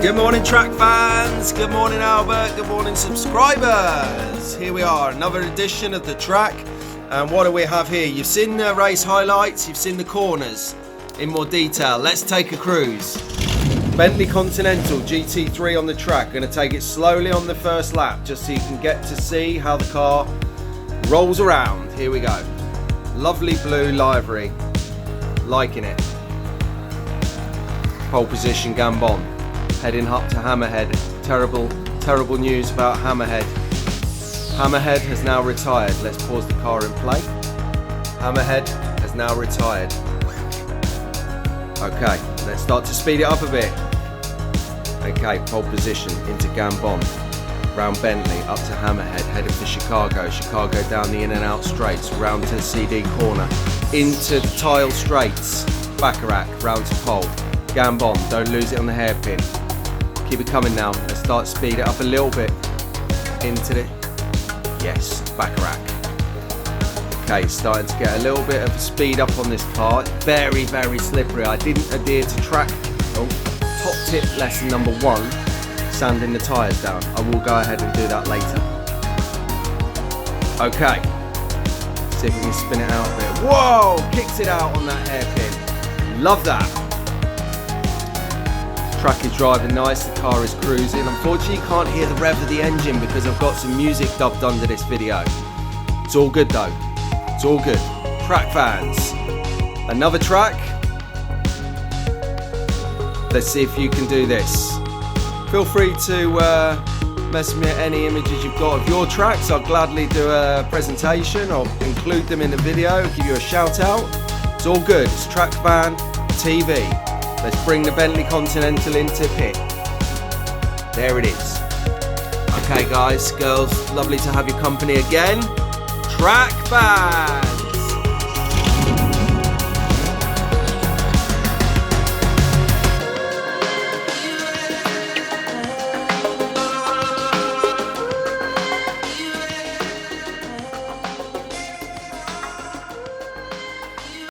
Good morning, track fans. Good morning, Albert. Good morning, subscribers. Here we are, another edition of the track. And what do we have here? You've seen the race highlights, you've seen the corners in more detail. Let's take a cruise. Bentley Continental GT3 on the track. Going to take it slowly on the first lap, just so you can get to see how the car rolls around. Here we go. Lovely blue livery. Liking it. Pole position, Gambon. Heading up to Hammerhead. Terrible news about Hammerhead. Hammerhead has now retired. Let's pause the car in play. Hammerhead has now retired. Okay, let's start to speed it up a bit. Okay, pole position into Gambon. Round Bentley, up to Hammerhead, headed for Chicago. Chicago down the in and out straights, round to CD corner. Into the tile straights. Bacharach, round to pole. Gambon, don't lose it on the hairpin. Keep it coming now. Let's start to speed it up a little bit. Into the... Yes, Bacharach. Okay, starting to get a little bit of speed up on this car. Very, very slippery. I didn't adhere to track... Oh, top tip lesson number 1. Sanding the tyres down. I will go ahead and do that later. Okay. See if we can spin it out a bit. Whoa! Kicks it out on that hairpin. Love that. Track is driving nice, the car is cruising. Unfortunately you can't hear the rev of the engine because I've got some music dubbed under this video. It's all good though, it's all good. Track fans, another track. Let's see if you can do this. Feel free to message me any images you've got of your tracks. I'll gladly do a presentation or include them in the video, give you a shout out. It's all good, it's Track Fan TV. Let's bring the Bentley Continental into pit. There it is. Okay guys, girls, lovely to have your company again. Track Fan!